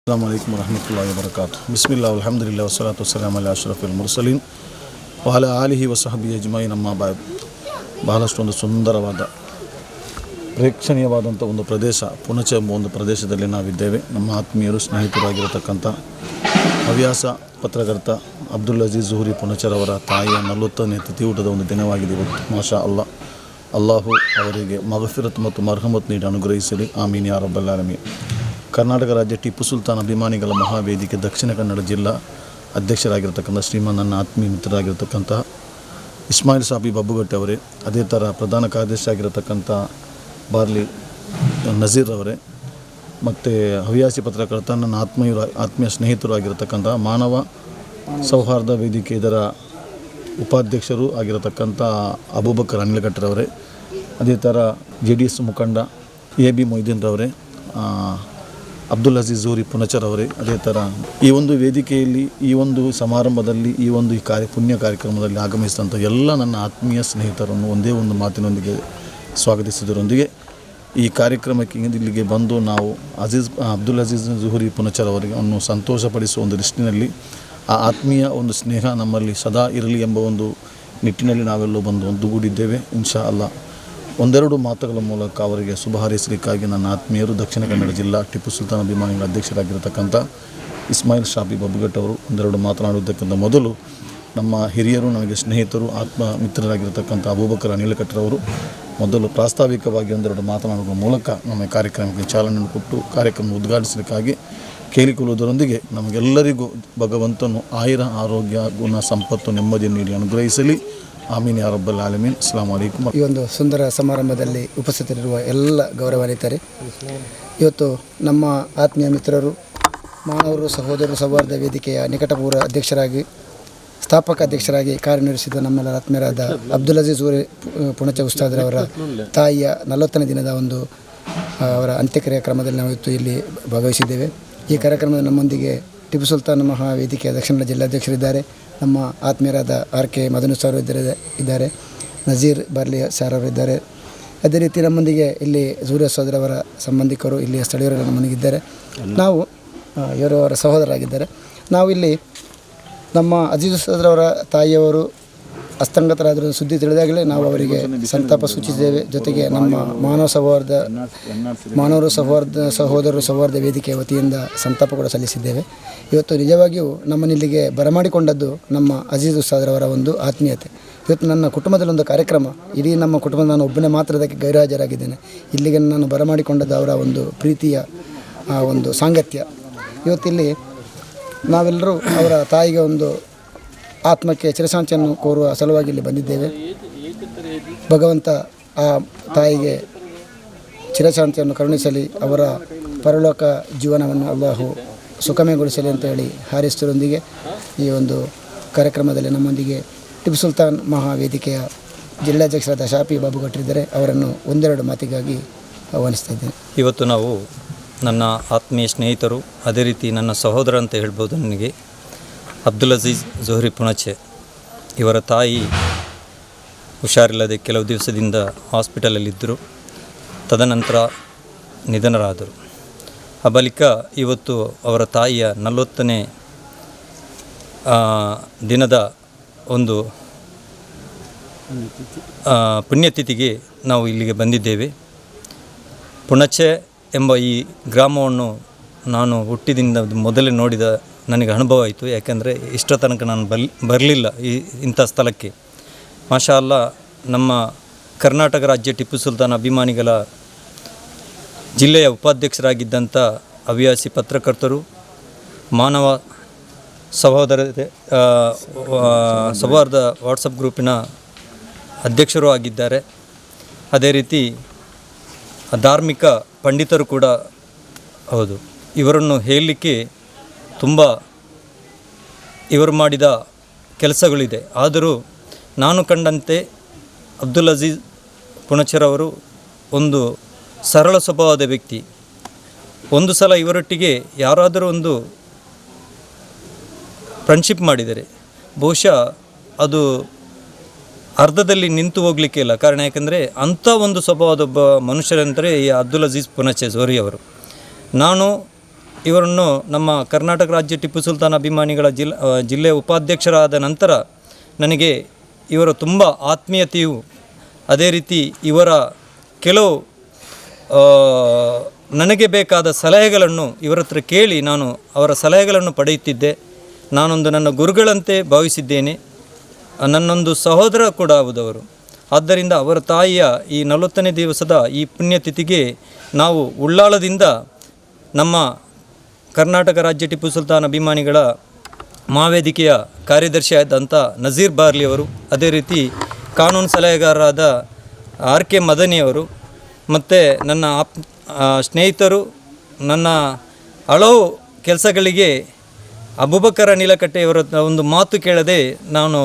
ಅಸ್ಸಲಾಮುಅಲೈಕುಂ ವರಹಮತುಲ್ಲಾಹಿ ವಬರಕಾತು. ಬಿಸ್ಮಿಲ್ಲಾ ಅಲ್ಹಮ್ದುಲಿಲ್ಲಾ ವಸ್ಸಲಾತು ವಸ್ಸಲಾಮು ಅಲಾ ಅಶ್ರಫಿಲ್ ಮುರ್ಸಲೀನ್ ವಅಲಾ ಆಲಿಹಿ ವಸಹಬಿಹಿ ಅಜ್ಮഈನ್ ಅಮ್ಮಾ ಬಅದ್. ಬಹಳಷ್ಟು ಒಂದು ಸುಂದರವಾದ ಪ್ರೇಕ್ಷಣೀಯವಾದಂಥ ಒಂದು ಪ್ರದೇಶ ಪುಣಚ ಎಂಬ ಒಂದು ಪ್ರದೇಶದಲ್ಲಿ ನಾವಿದ್ದೇವೆ. ನಮ್ಮ ಆತ್ಮೀಯರು ಸ್ನೇಹಿತರಾಗಿರತಕ್ಕಂಥ ಹವ್ಯಾಸ ಪತ್ರಕರ್ತ ಅಬ್ದುಲ್ ಅಜೀಜ್ ಝೂರಿ ಪುಣಚರವರ ತಾಯಿಯ 40ನೇ ತಿಥಿಯೂಟದ ಒಂದು ದಿನವಾಗಿದೆ ಇವತ್ತು. ಮಾಷಾ ಅಲ್ಲಾಹು ಅವರಿಗೆ ಮಗಫಿರತ್ ಮತ್ತು ಮರ್ಹಮತ್ ನೀಡಿ ಅನುಗ್ರಹಿಸಲಿ, ಆಮೀನ್ ಯಾ ರಬ್ಬಲ್ ಆಲಮೀನ್. ಕರ್ನಾಟಕ ರಾಜ್ಯ ಟಿಪ್ಪು ಸುಲ್ತಾನ್ ಅಭಿಮಾನಿಗಳ ಮಹಾವೇದಿಕೆ ದಕ್ಷಿಣ ಕನ್ನಡ ಜಿಲ್ಲಾ ಅಧ್ಯಕ್ಷರಾಗಿರ್ತಕ್ಕಂಥ ಶ್ರೀಮಾನ್ ನನ್ನ ಆತ್ಮೀಯ ಮಿತ್ರರಾಗಿರ್ತಕ್ಕಂಥ ಇಸ್ಮಾಯಿಲ್ ಸಾಬಿ ಬಬ್ಬುಗಟ್ಟೆ ಅವರೇ, ಅದೇ ಥರ ಪ್ರಧಾನ ಕಾರ್ಯದರ್ಶಿ ಆಗಿರತಕ್ಕಂಥ ಬಾರ್ಲಿ ನಜೀರ್ ಅವರೇ, ಮತ್ತು ಹವ್ಯಾಸಿ ಪತ್ರಕರ್ತ ನನ್ನ ಆತ್ಮೀಯ ಸ್ನೇಹಿತರು ಆಗಿರತಕ್ಕಂಥ ಮಾನವ ಸೌಹಾರ್ದ ವೇದಿಕೆ ಇದರ ಉಪಾಧ್ಯಕ್ಷರು ಆಗಿರತಕ್ಕಂಥ ಅಬೂಬಕರ್ ಅನಿಲಗಟ್ಟರವರೇ, ಅದೇ ಥರ JDS ಮುಖಂಡ AB ಮೊಯ್ದೀನ್ ರವರೇ, ಅಬ್ದುಲ್ ಅಜೀಜ್ ಝೂರಿ ಪುಣಚರ್ ಅವರೇ, ಅದೇ ಥರ ಈ ಒಂದು ವೇದಿಕೆಯಲ್ಲಿ ಈ ಒಂದು ಸಮಾರಂಭದಲ್ಲಿ ಈ ಒಂದು ಪುಣ್ಯ ಕಾರ್ಯಕ್ರಮದಲ್ಲಿ ಆಗಮಿಸಿದಂಥ ಎಲ್ಲ ನನ್ನ ಆತ್ಮೀಯ ಸ್ನೇಹಿತರನ್ನು ಒಂದೇ ಒಂದು ಮಾತಿನೊಂದಿಗೆ ಸ್ವಾಗತಿಸಿದರೊಂದಿಗೆ ಈ ಕಾರ್ಯಕ್ರಮಕ್ಕೆ ಇಲ್ಲಿಗೆ ಬಂದು ನಾವು ಅಬ್ದುಲ್ ಅಜೀಜ್ ಝೂರಿ ಪುಣಚರ್ ಅವರಿಗೆ ಅನ್ನು ಸಂತೋಷಪಡಿಸುವ ಒಂದು ದೃಷ್ಟಿನಲ್ಲಿ ಆ ಆತ್ಮೀಯ ಒಂದು ಸ್ನೇಹ ನಮ್ಮಲ್ಲಿ ಸದಾ ಇರಲಿ ಎಂಬ ಒಂದು ನಿಟ್ಟಿನಲ್ಲಿ ನಾವೆಲ್ಲೂ ಬಂದು ಒಂದುಗೂಡಿದ್ದೇವೆ. ಇನ್ಶಾ ಅಲ್ಲಾ ಒಂದೆರಡು ಮಾತುಗಳ ಮೂಲಕ ಅವರಿಗೆ ಶುಭ ಹಾರೈಸಲಿಕ್ಕಾಗಿ ನನ್ನ ಆತ್ಮೀಯರು ದಕ್ಷಿಣ ಕನ್ನಡ ಜಿಲ್ಲಾ ಟಿಪ್ಪು ಸುಲ್ತಾನ್ ಅಭಿಮಾನಿಗಳ ಅಧ್ಯಕ್ಷರಾಗಿರತಕ್ಕಂಥ ಇಸ್ಮಾಯಿಲ್ ಶಾಬಿ ಬಬ್ಬುಗಟ್ಟೆ ಅವರು ಒಂದೆರಡು ಮಾತನಾಡುವುದಕ್ಕಿಂತ ಮೊದಲು ನಮ್ಮ ಹಿರಿಯರು, ನನಗೆ ಸ್ನೇಹಿತರು, ಆತ್ಮ ಮಿತ್ರರಾಗಿರತಕ್ಕಂಥ ಅಬೂಬಕರ್ ಅನಿಲಗಟ್ಟರವರು ಮೊದಲು ಪ್ರಾಸ್ತಾವಿಕವಾಗಿ ಒಂದೆರಡು ಮಾತನಾಡುವ ಮೂಲಕ ನಮ್ಮ ಕಾರ್ಯಕ್ರಮಕ್ಕೆ ಚಾಲನೆಯನ್ನು ಕೊಟ್ಟು ಕಾರ್ಯಕ್ರಮ ಉದ್ಘಾಟಿಸಲಿಕ್ಕಾಗಿ ಕೇಳಿಕೊಳ್ಳುವುದರೊಂದಿಗೆ ನಮಗೆಲ್ಲರಿಗೂ ಭಗವಂತನು ಆರೋಗ್ಯ, ಗುಣ, ಸಂಪತ್ತು, ನೆಮ್ಮದಿಯನ್ನು ನೀಡಿ ಅನುಗ್ರಹಿಸಲಿ, ಆಮೀನ್ ಯಾ ರಬ್ಬಲ್ ಆಲಮೀನ್. ಅಸ್ಸಲಾಮು ಅಲೈಕುಂ. ಈ ಒಂದು ಸುಂದರ ಸಮಾರಂಭದಲ್ಲಿ ಉಪಸ್ಥಿತರಿರುವ ಎಲ್ಲ ಗೌರವಾನ್ವಿತರೆ, ಇವತ್ತು ನಮ್ಮ ಆತ್ಮೀಯ ಮಿತ್ರರು, ಮಾನವರು ಸಹೋದರರು ಸೌಹಾರ್ದ ವೇದಿಕೆಯ ನಿಕಟಪೂರ್ವ ಅಧ್ಯಕ್ಷರಾಗಿ, ಸ್ಥಾಪಕ ಅಧ್ಯಕ್ಷರಾಗಿ ಕಾರ್ಯನಿರ್ವಹಿಸಿದ ನಮ್ಮೆಲ್ಲರ ಆತ್ಮೀಯರಾದ ಅಬ್ದುಲ್ ಅಜೀಜ್ ಝೂರಿ ಪುಣಚ ಉಸ್ತಾದ್ರವರ ತಾಯಿಯ 40ನೇ ದಿನದ ಒಂದು ಅವರ ಅಂತ್ಯಕ್ರಿಯೆ ಕ್ರಮದಲ್ಲಿ ನಾವು ಇವತ್ತು ಇಲ್ಲಿ ಭಾಗವಹಿಸಿದ್ದೇವೆ. ಈ ಕಾರ್ಯಕ್ರಮದ ನಮ್ಮೊಂದಿಗೆ ಟಿಪ್ಪು ಸುಲ್ತಾನ್ ಮಹಾವೇದಿಕೆಯ ದಕ್ಷಿಣ ಜಿಲ್ಲಾಧ್ಯಕ್ಷರಿದ್ದಾರೆ, ನಮ್ಮ ಆತ್ಮೀಯರಾದ RK ಮದನು ಸರ್ ಇದ್ದಾರೆ, ನಜೀರ್ ಬಾರ್ಲಿ ಸಾರ್ ಅವರಿದ್ದಾರೆ. ಅದೇ ರೀತಿ ನಮ್ಮೊಂದಿಗೆ ಇಲ್ಲಿ ಝೂರಿ ಸಹೋದರವರ ಸಂಬಂಧಿಕರು, ಇಲ್ಲಿಯ ಸ್ಥಳೀಯರು ನಮ್ಮೊಂದಿಗಿದ್ದಾರೆ. ನಾವು ಇವರವರ ಸಹೋದರರಾಗಿದ್ದಾರೆ. ನಾವು ಇಲ್ಲಿ ನಮ್ಮ ಅಜೀಜ್ ಸಹೋದರವರ ತಾಯಿಯವರು ಹಸ್ತಂಗತರಾದ ಸುದ್ದಿ ತಿಳಿದಾಗಲೇ ನಾವು ಅವರಿಗೆ ಸಂತಾಪ ಸೂಚಿಸಿದ್ದೇವೆ. ಜೊತೆಗೆ ನಮ್ಮ ಮಾನವರು ಸಹೋದರರು ಸೌಹಾರ್ದ ವೇದಿಕೆಯ ವತಿಯಿಂದ ಸಂತಾಪ ಕೂಡ ಸಲ್ಲಿಸಿದ್ದೇವೆ. ಇವತ್ತು ನಿಜವಾಗಿಯೂ ನಮ್ಮನ್ನಿಲ್ಲಿಗೆ ಬರಮಾಡಿಕೊಂಡದ್ದು ನಮ್ಮ ಅಜೀಜ್ ಉಸ್ತಾದ್ರವರ ಒಂದು ಆತ್ಮೀಯತೆ. ಇವತ್ತು ನನ್ನ ಕುಟುಂಬದಲ್ಲಿ ಒಂದು ಕಾರ್ಯಕ್ರಮ, ಇಡೀ ನಮ್ಮ ಕುಟುಂಬದ ನಾನು ಒಬ್ಬನೇ ಮಾತ್ರ ಅದಕ್ಕೆ ಗೈರುಹಾಜರಾಗಿದ್ದೇನೆ. ಇಲ್ಲಿಗೆ ನಾನು ಬರಮಾಡಿಕೊಂಡದ್ದು ಅವರ ಒಂದು ಪ್ರೀತಿಯ ಒಂದು ಸಾಂಗತ್ಯ. ಇವತ್ತಿಲ್ಲಿ ನಾವೆಲ್ಲರೂ ಅವರ ತಾಯಿಗೆ ಒಂದು ಆತ್ಮಕ್ಕೆ ಚಿರಶಾಂತಿಯನ್ನು ಕೋರುವ ಸಲುವಾಗಿ ಇಲ್ಲಿ ಬಂದಿದ್ದೇವೆ. ಭಗವಂತ ಆ ತಾಯಿಗೆ ಚಿರಶಾಂತಿಯನ್ನು ಕರುಣಿಸಲಿ, ಅವರ ಪರಲೋಕ ಜೀವನವನ್ನು ಅಲ್ಲಾಹು ಸುಖಮಯಗೊಳಿಸಲಿ ಅಂತ ಹೇಳಿ ಹಾರೈಸುವುದರೊಂದಿಗೆ ಈ ಒಂದು ಕಾರ್ಯಕ್ರಮದಲ್ಲಿ ನಮ್ಮೊಂದಿಗೆ ಟಿಪ್ಪು ಸುಲ್ತಾನ್ ಮಹಾವೇದಿಕೆಯ ಜಿಲ್ಲಾಧ್ಯಕ್ಷರಾದ ಶಾಫಿ ಬಾಬುಗಟ್ಟರಿದ್ದಾರೆ. ಅವರನ್ನು ಒಂದೆರಡು ಮಾತಿಗಾಗಿ ಆಹ್ವಾನಿಸ್ತಾ ಇದ್ದೇನೆ. ಇವತ್ತು ನಾವು ನನ್ನ ಆತ್ಮೀಯ ಸ್ನೇಹಿತರು, ಅದೇ ರೀತಿ ನನ್ನ ಸಹೋದರ ಅಂತ ಹೇಳ್ಬೋದು, ನನಗೆ ಅಬ್ದುಲ್ ಅಜೀಜ್ ಝೂರಿ ಪುಣಚೆ ಇವರ ತಾಯಿ ಹುಷಾರಿಲ್ಲದೆ ಕೆಲವು ದಿವಸದಿಂದ ಹಾಸ್ಪಿಟಲಲ್ಲಿದ್ದರು. ತದನಂತರ ನಿಧನರಾದರು. ಆ ಬಳಿಕ ಇವತ್ತು ಅವರ ತಾಯಿಯ 40ನೇ ದಿನದ ಒಂದು ಪುಣ್ಯತಿಥಿಗೆ ನಾವು ಇಲ್ಲಿಗೆ ಬಂದಿದ್ದೇವೆ. ಪುಣಚೆ ಎಂಬ ಈ ಗ್ರಾಮವನ್ನು ನಾನು ಹುಟ್ಟಿದಿಂದ ಮೊದಲೇ ನೋಡಿದ ನನಗೆ ಅನುಭವ ಆಯಿತು. ಯಾಕೆಂದರೆ ಇಷ್ಟರ ತನಕ ನಾನು ಬರಲಿಲ್ಲ ಇಂಥ ಸ್ಥಳಕ್ಕೆ. ಮಾಷಾ ಅಲ್ಲಾ, ನಮ್ಮ ಕರ್ನಾಟಕ ರಾಜ್ಯ ಟಿಪ್ಪು ಸುಲ್ತಾನ್ ಅಭಿಮಾನಿಗಳ ಜಿಲ್ಲೆಯ ಉಪಾಧ್ಯಕ್ಷರಾಗಿದ್ದಂಥ ಹವ್ಯಾಸಿ ಪತ್ರಕರ್ತರು, ಮಾನವ ಸೌಹಾರ್ದ ವಾಟ್ಸಪ್ ಗ್ರೂಪಿನ ಅಧ್ಯಕ್ಷರು ಆಗಿದ್ದಾರೆ. ಅದೇ ರೀತಿ ಧಾರ್ಮಿಕ ಪಂಡಿತರು ಕೂಡ ಹೌದು. ಇವರನ್ನು ಹೇಳಲಿಕ್ಕೆ ತುಂಬ ಇವರು ಮಾಡಿದ ಕೆಲಸಗಳಿದೆ. ಆದರೂ ನಾನು ಕಂಡಂತೆ ಅಬ್ದುಲ್ ಅಜೀಜ್ ಪುಣಚರವರು ಒಂದು ಸರಳ ಸ್ವಭಾವದ ವ್ಯಕ್ತಿ. ಒಂದು ಸಲ ಇವರೊಟ್ಟಿಗೆ ಯಾರಾದರೂ ಒಂದು ಫ್ರೆಂಡ್ಶಿಪ್ ಮಾಡಿದರೆ ಬಹುಶಃ ಅದು ಅರ್ಧದಲ್ಲಿ ನಿಂತು ಹೋಗಲಿಕ್ಕೆ ಇಲ್ಲ. ಕಾರಣ ಯಾಕೆಂದರೆ ಅಂಥ ಒಂದು ಸ್ವಭಾವದ ಒಬ್ಬ ಮನುಷ್ಯರಂದರೆ ಈ ಅಬ್ದುಲ್ ಅಜೀಜ್ ಪುಣಚೆ ಝೂರಿ ಅವರು. ನಾನು ಇವರನ್ನು ನಮ್ಮ ಕರ್ನಾಟಕ ರಾಜ್ಯ ಟಿಪ್ಪು ಸುಲ್ತಾನ್ ಅಭಿಮಾನಿಗಳ ಜಿಲ್ಲೆಯ ಉಪಾಧ್ಯಕ್ಷರಾದ ನಂತರ ನನಗೆ ಇವರ ತುಂಬ ಆತ್ಮೀಯತೆಯು, ಅದೇ ರೀತಿ ಇವರ ಕೆಲವು ನನಗೆ ಬೇಕಾದ ಸಲಹೆಗಳನ್ನು ಇವರ ಹತ್ರ ಕೇಳಿ ನಾನು ಅವರ ಸಲಹೆಗಳನ್ನು ಪಡೆಯುತ್ತಿದ್ದೆ. ನಾನೊಂದು ನನ್ನ ಗುರುಗಳಂತೆ ಭಾವಿಸಿದ್ದೇನೆ. ನನ್ನೊಂದು ಸಹೋದರ ಕೂಡ ಹೌದವರು. ಆದ್ದರಿಂದ ಅವರ ತಾಯಿಯ ಈ 40ನೇ ದಿವಸದ ಈ ಪುಣ್ಯತಿಥಿಗೆ ನಾವು ಉಳ್ಳಾಳದಿಂದ ನಮ್ಮ ಕರ್ನಾಟಕ ರಾಜ್ಯ ಟಿಪ್ಪು ಸುಲ್ತಾನ್ ಅಭಿಮಾನಿಗಳ ಮಹಾವೇದಿಕೆಯ ಕಾರ್ಯದರ್ಶಿಯಾದಂಥ ನಜೀರ್ ಬಾರ್ಲಿಯವರು, ಅದೇ ರೀತಿ ಕಾನೂನು ಸಲಹೆಗಾರರಾದ ಆರ್.ಕೆ. ಮದನಿಯವರು, ಮತ್ತು ನನ್ನ ಸ್ನೇಹಿತರು, ನನ್ನ ಹಲವು ಕೆಲಸಗಳಿಗೆ ಅಬೂಬಕರ್ ಅನಿಲಕಟ್ಟೆಯವರ ಒಂದು ಮಾತು ಕೇಳದೆ ನಾನು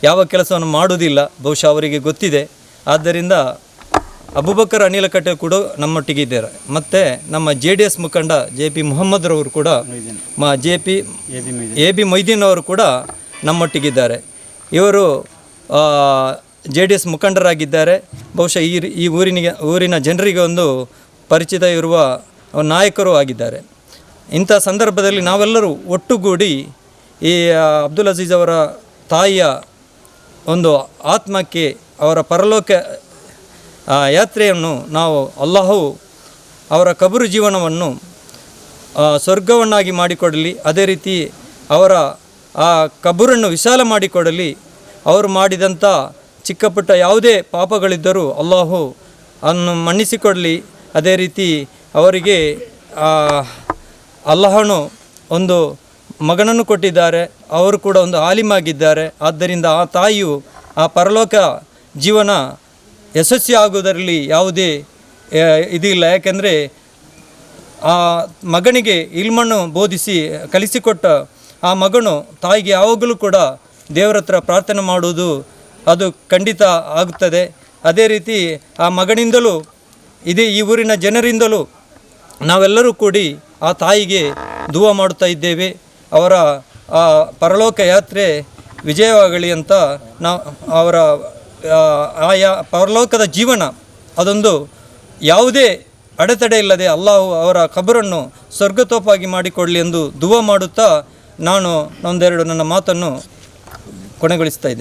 ಯಾವ ಕೆಲಸವನ್ನು ಮಾಡುವುದಿಲ್ಲ, ಬಹುಶಃ ಅವರಿಗೆ ಗೊತ್ತಿದೆ. ಆದ್ದರಿಂದ ಅಬೂಬಕರ್ ಅನಿಲಕಟ್ಟೆ ಕೂಡ ನಮ್ಮೊಟ್ಟಿಗೆ ಇದ್ದಾರೆ. ಮತ್ತು ನಮ್ಮ JDS ಮುಖಂಡ JP ಮೊಹಮ್ಮದ್ರವರು ಕೂಡ AB ಮೊಯ್ದೀನ್ ಅವರು ಕೂಡ ನಮ್ಮೊಟ್ಟಿಗಿದ್ದಾರೆ. ಇವರು JDS ಮುಖಂಡರಾಗಿದ್ದಾರೆ. ಬಹುಶಃ ಈ ಊರಿನ ಜನರಿಗೆ ಒಂದು ಪರಿಚಿತ ಇರುವ ನಾಯಕರು ಆಗಿದ್ದಾರೆ. ಇಂಥ ಸಂದರ್ಭದಲ್ಲಿ ನಾವೆಲ್ಲರೂ ಒಟ್ಟುಗೂಡಿ ಈ ಅಬ್ದುಲ್ ಅಜೀಜ್ ಅವರ ತಾಯಿಯ ಒಂದು ಆತ್ಮಕ್ಕೆ ಅವರ ಪರಲೋಕ ಯಾತ್ರೆಯನ್ನು ನಾವು ಅಲ್ಲಾಹು ಅವರ ಕಬರು ಜೀವನವನ್ನು ಸ್ವರ್ಗವನ್ನಾಗಿ ಮಾಡಿಕೊಡಲಿ, ಅದೇ ರೀತಿ ಅವರ ಆ ಕಬರನ್ನು ವಿಶಾಲ ಮಾಡಿಕೊಡಲಿ. ಅವರು ಮಾಡಿದಂಥ ಚಿಕ್ಕ ಪುಟ್ಟ ಯಾವುದೇ ಪಾಪಗಳಿದ್ದರೂ ಅಲ್ಲಾಹು ಅನ್ನು ಮನ್ನಿಸಿಕೊಡಲಿ. ಅದೇ ರೀತಿ ಅವರಿಗೆ ಅಲ್ಲಾಹನು ಒಂದು ಮಗನನ್ನು ಕೊಟ್ಟಿದ್ದಾರೆ, ಅವರು ಕೂಡ ಒಂದು ಆಲಿಮಾಗಿದ್ದಾರೆ. ಆದ್ದರಿಂದ ಆ ತಾಯಿಯು ಆ ಪರಲೋಕ ಜೀವನ ಯಶಸ್ವಿ ಆಗುವುದರಲ್ಲಿ ಯಾವುದೇ ಇದಿಲ್ಲ. ಯಾಕೆಂದರೆ ಆ ಮಗನಿಗೆ ಇಲ್ಮನ್ನು ಬೋಧಿಸಿ ಕಲಿಸಿಕೊಟ್ಟ ಆ ಮಗನು ತಾಯಿಗೆ ಯಾವಾಗಲೂ ಕೂಡ ದೇವರ ಹತ್ರ ಪ್ರಾರ್ಥನೆ ಮಾಡುವುದು ಅದು ಖಂಡಿತ ಆಗುತ್ತದೆ. ಅದೇ ರೀತಿ ಆ ಮಗನಿಂದಲೂ ಈ ಊರಿನ ಜನರಿಂದಲೂ ನಾವೆಲ್ಲರೂ ಕೂಡಿ ಆ ತಾಯಿಗೆ ದುವಾ ಮಾಡುತ್ತಾ ಇದ್ದೇವೆ. ಅವರ ಆ ಪರಲೋಕ ಯಾತ್ರೆ ವಿಜಯವಾಗಲಿ ಅಂತ ನಾವು ಅವರ ಪರಲೋಕದ ಜೀವನ ಅದೊಂದು ಯಾವುದೇ ಅಡೆತಡೆ ಇಲ್ಲದೆ ಅಲ್ಲಾಹು ಅವರ ಕಬರನ್ನು ಸ್ವರ್ಗತೋಪಾಗಿ ಮಾಡಿಕೊಡಲಿ ಎಂದು ದುವಾ ಮಾಡುತ್ತಾ ನಾನು ಒಂದೆರಡು ನನ್ನ ಮಾತನ್ನು ಕೊನೆಗೊಳಿಸ್ತಾ ಇದ್ದೇನೆ.